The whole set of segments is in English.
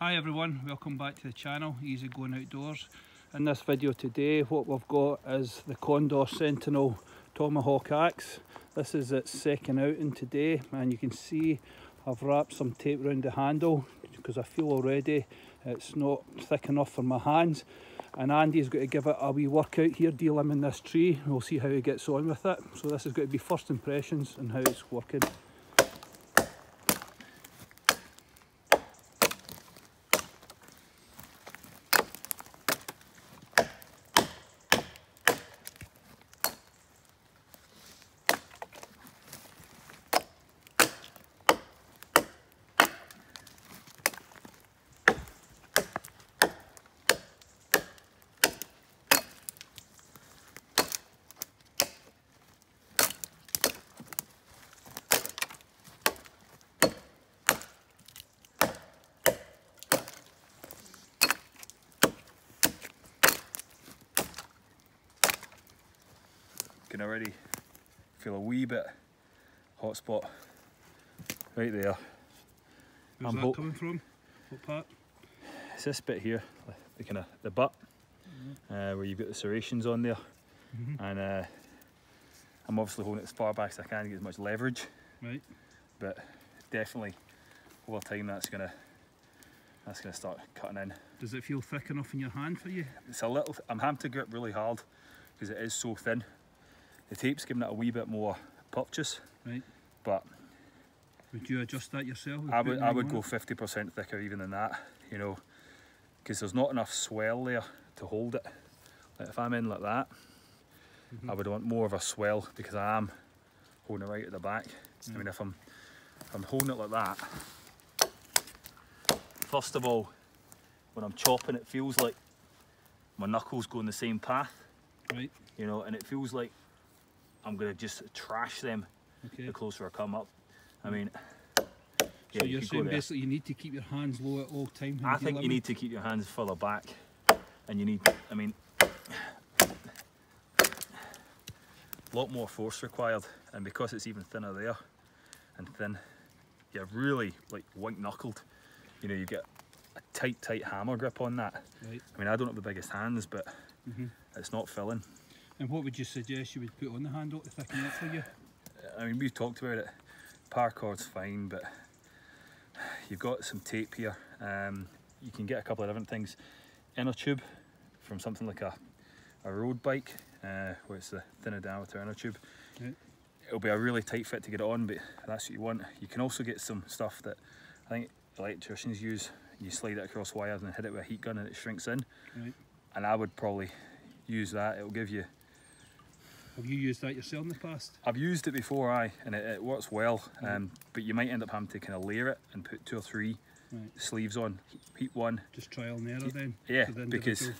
Hi everyone, welcome back to the channel, E.G.O Outdoors. In this video today what we've got is the Condor Sentinel Tomahawk axe. This is its second outing today, and you can see I've wrapped some tape around the handle because I feel already it's not thick enough for my hands, and Andy's got to give it a wee workout here delimbing this tree. We'll see how he gets on with it. So this is going to be first impressions and how it's working. Can already feel a wee bit hot spot right there. Where's that coming from? What part? It's this bit here, the kind of the butt, where you've got the serrations on there, and I'm obviously holding it as far back as I can to get as much leverage. Right. But definitely over time that's gonna start cutting in. Does it feel thick enough in your hand for you? It's a little. I'm having to grip really hard because it is so thin. The tape's giving it a wee bit more purchase, right? But would you adjust that yourself? I would go 50% thicker even than that, you know, because there's not enough swell there to hold it. Like if I'm in like that, I would want more of a swell because I am holding it right at the back. I mean, if I'm holding it like that, first of all, when I'm chopping, it feels like my knuckles go in the same path, right? You know, and it feels like I'm going to just trash them the closer I come up. I mean, yeah, so you're saying basically you need to keep your hands low at all times? I think you need to keep your hands further back, and you need, I mean, a lot more force required, and because it's even thinner there and thin, you're really like white knuckled. You know, you get a tight hammer grip on that. Right. I mean, I don't have the biggest hands, but it's not filling. And what would you suggest you would put on the handle to thicken it for you? I mean, we've talked about it. Paracord's fine, but you've got some tape here. You can get a couple of different things. Inner tube from something like a road bike, where it's the thinner diameter inner tube. Right. It'll be a really tight fit to get it on, but that's what you want. You can also get some stuff that I think electricians use. You slide it across wires and hit it with a heat gun and it shrinks in. Right. And I would probably use that. It'll give you... Have you used that yourself in the past? I've used it before, and it works well, but you might end up having to kind of layer it and put 2 or 3 sleeves on, heat one. Just trial and error then? Yeah, because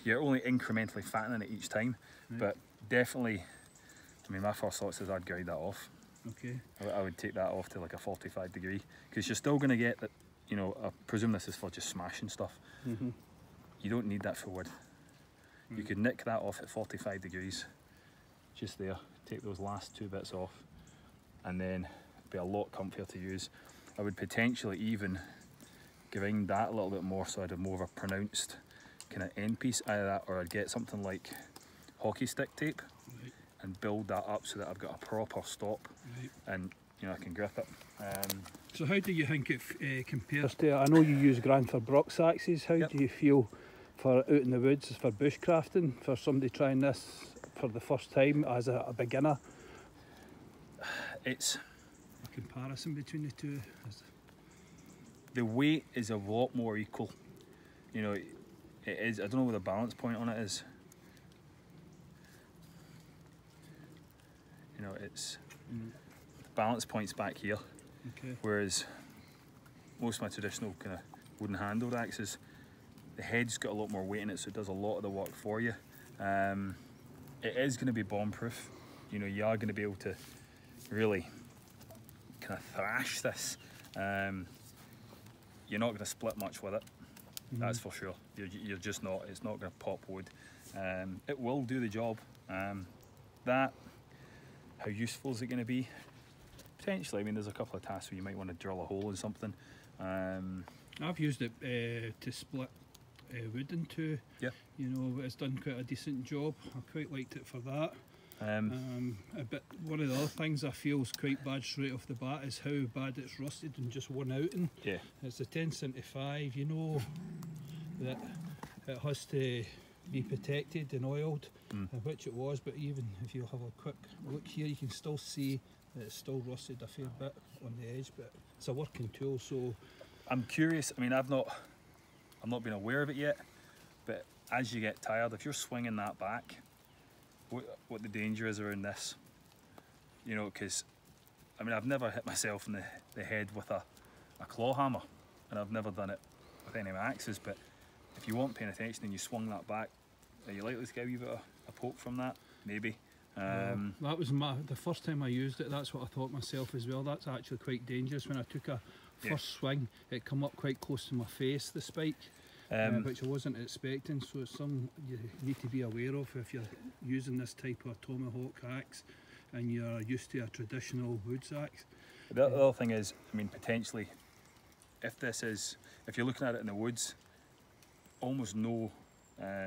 you're only incrementally fattening it each time, but definitely, I mean, my first thought is I'd grind that off. Okay. I would take that off to like a 45 degree, because you're still going to get that, you know, I presume this is for just smashing stuff. You don't need that for wood. You could nick that off at 45 degrees, just there, take those last 2 bits off, and then it'd be a lot comfier to use. I would potentially even grind that a little bit more so I'd have more of a pronounced kind of end piece out of that, or I'd get something like hockey stick tape and build that up so that I've got a proper stop, and you know, I can grip it. So how do you think it compares to, I know you use grans for bruks axes, how do you feel for out in the woods, for bushcrafting, for somebody trying this for the first time as a beginner? It's a comparison between the two. The weight is a lot more equal. You know, it is. I don't know what the balance point on it is. You know, it's the balance point's back here. Whereas most of my traditional kind of wooden handled axes, the head's got a lot more weight in it, so it does a lot of the work for you. It is going to be bomb proof. You know, you are going to be able to really kind of thrash this. You're not going to split much with it, that's for sure. You're just not. It's not going to pop wood. It will do the job. How useful is it going to be? Potentially. I mean, there's a couple of tasks where you might want to drill a hole in something. I've used it to split wood into. Yeah. You know, it's done quite a decent job. I quite liked it for that. But one of the other things I feel is quite bad straight off the bat is how bad it's rusted in just one outing. Yeah. It's a 1075, you know, that it has to be protected and oiled, which it was, but even if you have a quick look here, you can still see that it's still rusted a fair bit on the edge, but it's a working tool. So I'm curious, I mean, I've not been aware of it yet, but as you get tired, if you're swinging that back, what the danger is around this, you know, because I mean, I've never hit myself in the head with a claw hammer, and I've never done it with any of my axes, but if you weren't paying attention and you swung that back, are you likely to get a wee bit of a poke from that? Maybe. That was the first time I used it, that's what I thought myself as well. That's actually quite dangerous. When I took a first swing, it come up quite close to my face, the spike, which I wasn't expecting. So it's something you need to be aware of if you're using this type of Tomahawk axe and you're used to a traditional woods axe. The other thing is, I mean, potentially, if you're looking at it in the woods, almost no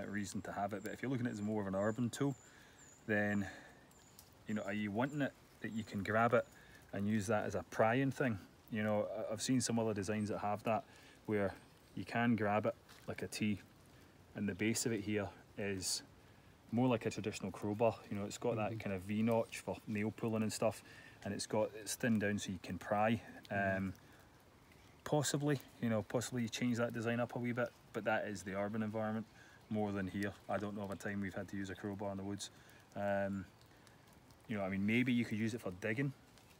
reason to have it, but if you're looking at it as more of an urban tool, then, you know, are you wanting it that you can grab it and use that as a prying thing? You know, I've seen some other designs that have that, where you can grab it like a T, and the base of it here is more like a traditional crowbar. You know, it's got that kind of V-notch for nail pulling and stuff, and it's thinned down so you can pry. Possibly you change that design up a wee bit, but that is the urban environment more than here. I don't know of a time we've had to use a crowbar in the woods. You know, I mean, maybe you could use it for digging,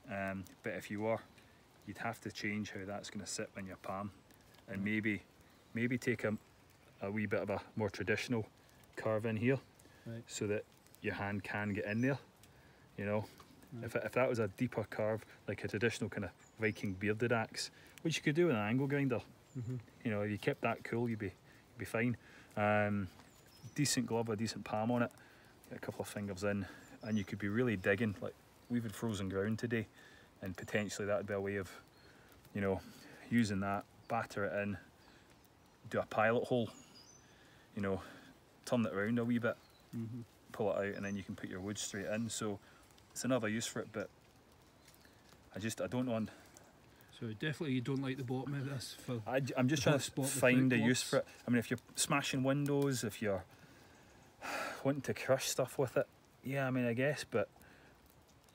but if you were, you'd have to change how that's going to sit in your palm, and maybe take a wee bit of a more traditional curve in here, so that your hand can get in there. You know, if that was a deeper curve, like a traditional kind of Viking bearded axe, which you could do with an angle grinder, you know, if you kept that cool, you'd be fine. Decent glove, a decent palm on it, get a couple of fingers in, and you could be really digging. Like, we've had frozen ground today, and potentially that would be a way of, you know, using that, batter it in, do a pilot hole, you know, turn it around a wee bit, pull it out, and then you can put your wood straight in. So it's another use for it, but I don't know. So definitely you don't like the bottom of this. I'm just trying to find a use for it. I mean, if you're smashing windows, if you're wanting to crush stuff with it, yeah, I mean, I guess, but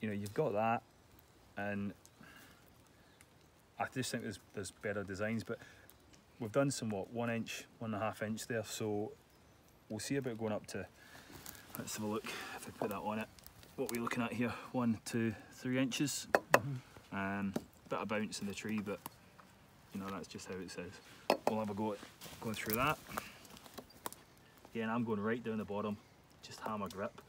you know, you've got that, and I just think there's better designs. But we've done some 1 inch, 1.5 inch there, so we'll see about going up to, let's have a look if I put that on it. What are we looking at here? 1, 2, 3 inches. Bit of bounce in the tree, but you know, that's just how it says. We'll have a go at going through that. Again, I'm going right down the bottom, just hammer grip.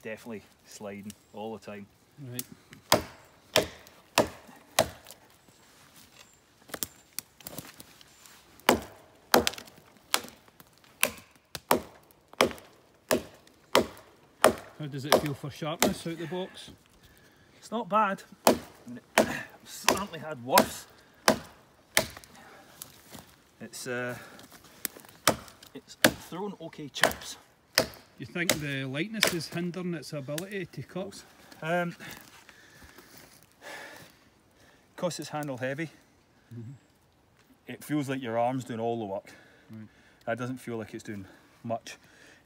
Definitely sliding all the time. Right. How does it feel for sharpness out the box? It's not bad. I mean, I've certainly had worse. It's thrown okay chips. You think the lightness is hindering its ability to cut? Because it's handle heavy, it feels like your arm's doing all the work. That doesn't feel like it's doing much.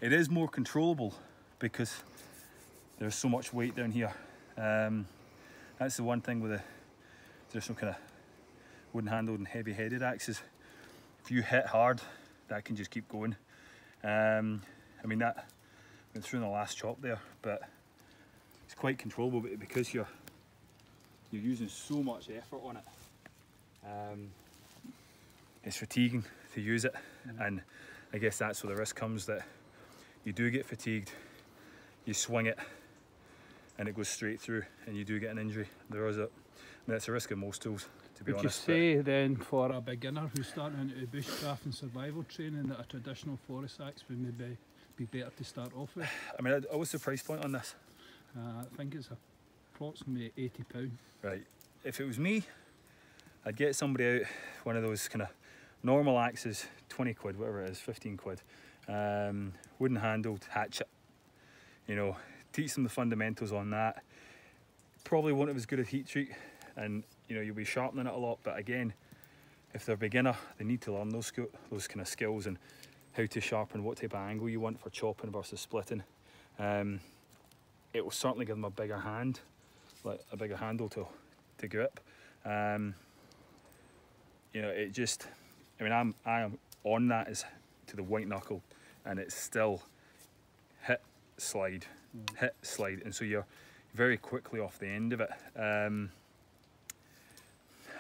It is more controllable because there's so much weight down here. That's the one thing with the traditional kind of wooden handled and heavy headed axes. If you hit hard, that can just keep going. I mean, that went through in the last chop there, but it's quite controllable because you're using so much effort on it. It's fatiguing to use it, and I guess that's where the risk comes, that you do get fatigued, you swing it and it goes straight through and you do get an injury. There is that's a risk of most tools, to be honest. Would you say then for a beginner who's starting into bushcraft and survival training that a traditional forest axe would maybe be better to start off with? I mean, what's the price point on this? I think it's approximately £80. Right, if it was me, I'd get somebody out one of those kind of normal axes, 20 quid, whatever it is, 15 quid, wooden handled hatchet, you know, teach them the fundamentals on that. Probably won't have as good a heat treat, and you know, you'll be sharpening it a lot, but again, if they're beginner, they need to learn those kind of skills and how to sharpen, what type of angle you want for chopping versus splitting. It will certainly give them a bigger hand, like a bigger handle to grip. You know, it just, I mean, I am on that is to the white knuckle, and it's still hit, slide, hit, slide, and so you're very quickly off the end of it.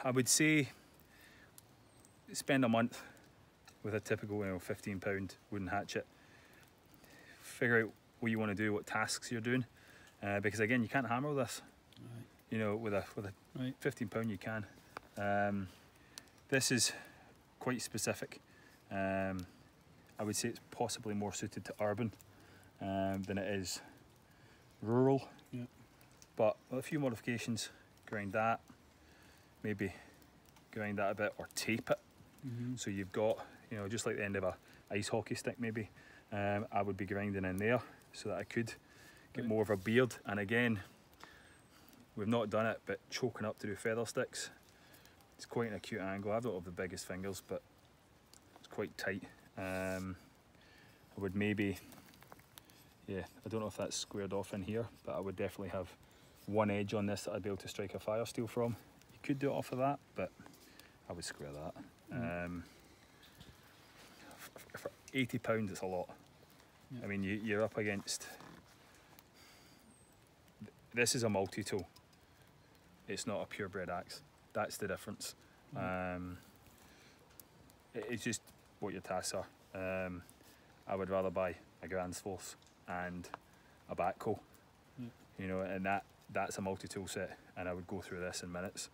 I would say spend a month with a typical, you know, £15 wooden hatchet. Figure out what you want to do, what tasks you're doing, because again, you can't hammer this. Right. You know, with a right. £15 you can. This is quite specific. I would say it's possibly more suited to urban than it is rural. Yep. But with a few modifications, grind that, maybe grind that a bit, or tape it. So you've got, you know, just like the end of a ice hockey stick maybe, I would be grinding in there so that I could get more of a beard. And again, we've not done it, but choking up to do feather sticks, it's quite an acute angle. I don't have the biggest fingers, but it's quite tight. I would maybe, yeah, I don't know if that's squared off in here, but I would definitely have one edge on this that I'd be able to strike a fire steel from. You could do it off of that, but I would square that. For £80, it's a lot. I mean, you're up against, this is a multi-tool. It's not a purebred axe. That's the difference. It's just what your tasks are. I would rather buy a grans force and a backhoe, you know, and that's a multi-tool set, and I would go through this in minutes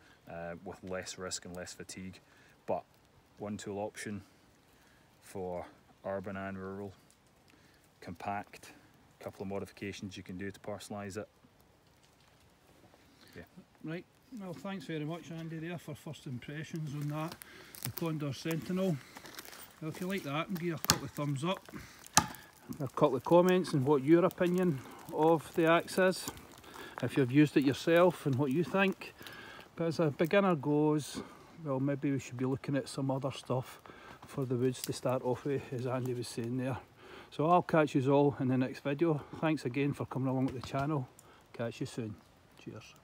with less risk and less fatigue. But one tool option for urban and rural, compact, a couple of modifications you can do to personalise it. Yeah. Right, well, thanks very much, Andy, there for first impressions on that, the Condor Sentinel. Well, if you like that, give a couple of thumbs up, a couple of comments and what your opinion of the axe is, if you've used it yourself and what you think. But as a beginner goes, well, maybe we should be looking at some other stuff for the woods to start off with, as Andy was saying there. So I'll catch you all in the next video. Thanks again for coming along with the channel. Catch you soon. Cheers.